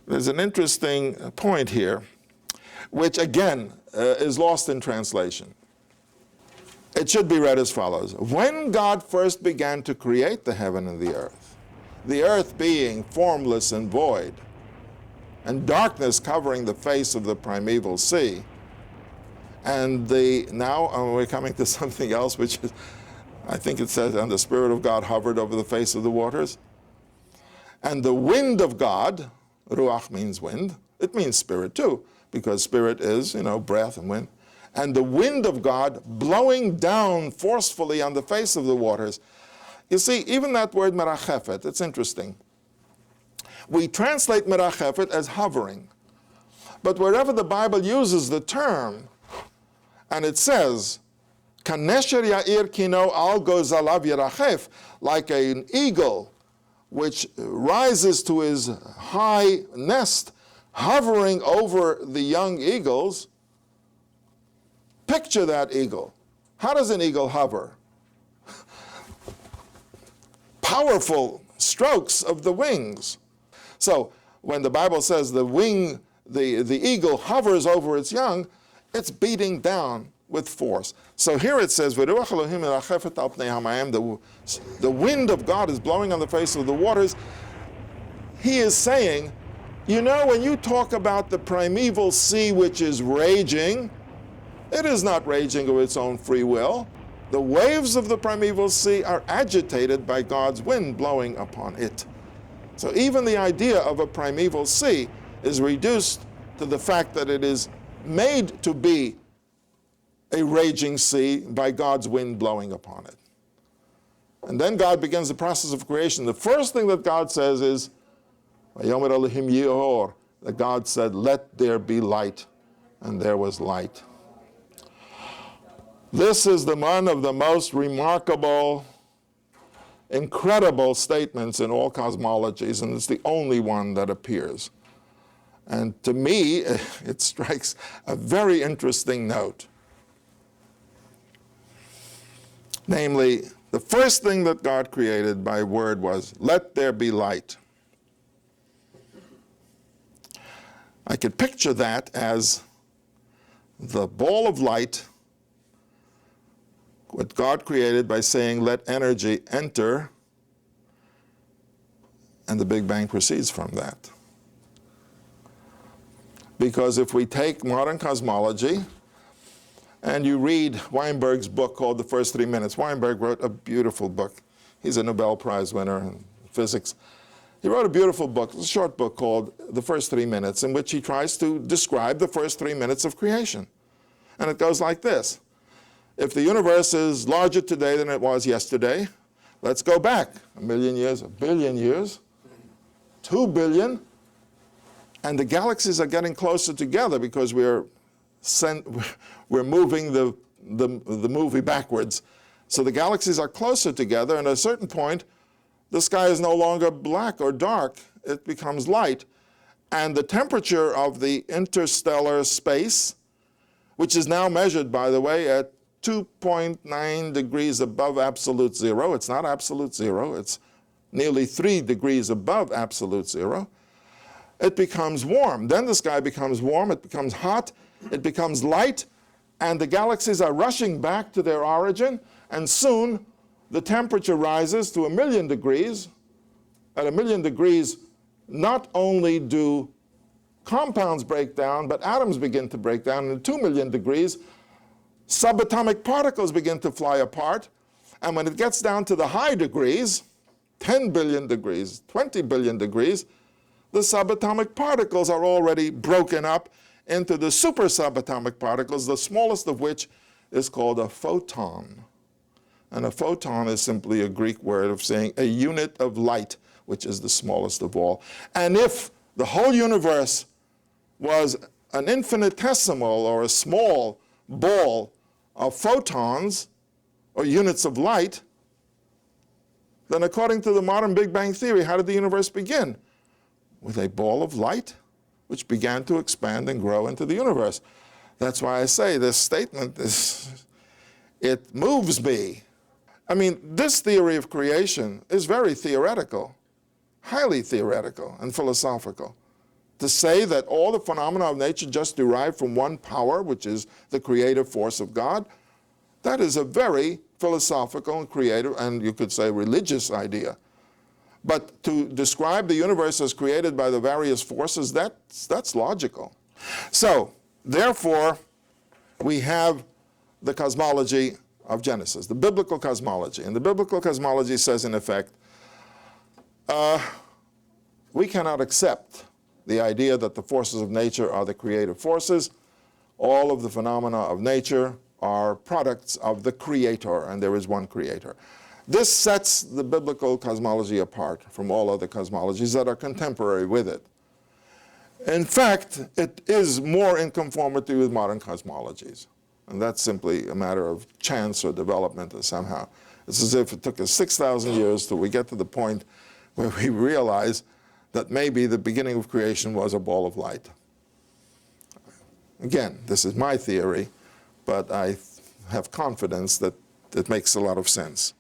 There's an interesting point here, which again is lost in translation. It should be read as follows. When God first began to create the heaven and the earth being formless and void, and darkness covering the face of the primeval sea, and now we're coming to something else, which is, I think it says, and the Spirit of God hovered over the face of the waters. And the wind of God, ruach means wind, it means spirit too, because spirit is, breath and wind. And the wind of God blowing down forcefully on the face of the waters. You see, even that word merachefet, it's interesting. We translate merachefet as hovering. But wherever the Bible uses the term, and it says, kanesher ya'ir kino al gozalav yerachef, like an eagle which rises to his high nest, hovering over the young eagles. Picture that eagle. How does an eagle hover? Powerful strokes of the wings. So when the Bible says the eagle hovers over its young, it's beating down with force. So here it says, the wind of God is blowing on the face of the waters. He is saying, when you talk about the primeval sea which is raging, it is not raging of its own free will. The waves of the primeval sea are agitated by God's wind blowing upon it. So even the idea of a primeval sea is reduced to the fact that it is made to be a raging sea by God's wind blowing upon it. And then God begins the process of creation. The first thing that God says is, that God said, let there be light, and there was light. This is one of the most remarkable, incredible statements in all cosmologies, and it's the only one that appears. And to me, it strikes a very interesting note. Namely, the first thing that God created by word was, let there be light. I could picture that as the ball of light, what God created by saying, let energy enter, and the Big Bang proceeds from that. Because if we take modern cosmology, and you read Weinberg's book called The First 3 Minutes. Weinberg wrote a beautiful book. He's a Nobel Prize winner in physics. He wrote a beautiful book, a short book called The First 3 Minutes, in which he tries to describe the first 3 minutes of creation. And it goes like this. If the universe is larger today than it was yesterday, let's go back 1 million years, 1 billion years, 2 billion, and the galaxies are getting closer together because we're moving the movie backwards. So the galaxies are closer together, and at a certain point, the sky is no longer black or dark. It becomes light. And the temperature of the interstellar space, which is now measured, by the way, at 2.9 degrees above absolute zero. It's not absolute zero. It's nearly 3 degrees above absolute zero. It becomes warm. Then the sky becomes warm. It becomes hot. It becomes light, and the galaxies are rushing back to their origin, and soon the temperature rises to 1 million degrees. At 1 million degrees, not only do compounds break down, but atoms begin to break down. And at 2 million degrees, subatomic particles begin to fly apart, and when it gets down to the high degrees, 10 billion degrees, 20 billion degrees, the subatomic particles are already broken up into the super subatomic particles, the smallest of which is called a photon. And a photon is simply a Greek word of saying a unit of light, which is the smallest of all. And if the whole universe was an infinitesimal or a small ball of photons or units of light, then according to the modern Big Bang theory, how did the universe begin? With a ball of light, which began to expand and grow into the universe. That's why I say this statement, it moves me. I mean, this theory of creation is very theoretical, highly theoretical and philosophical. to say that all the phenomena of nature just derive from one power, which is the creative force of God, that is a very philosophical and creative, and you could say religious idea. But to describe the universe as created by the various forces, that's logical. So, therefore, we have the cosmology of Genesis, the biblical cosmology. And the biblical cosmology says, in effect, we cannot accept the idea that the forces of nature are the creative forces. All of the phenomena of nature are products of the Creator, and there is one Creator. This sets the biblical cosmology apart from all other cosmologies that are contemporary with it. In fact, it is more in conformity with modern cosmologies. And that's simply a matter of chance or development or somehow. It's as if it took us 6,000 years till we get to the point where we realize that maybe the beginning of creation was a ball of light. Again, this is my theory, but I have confidence that it makes a lot of sense.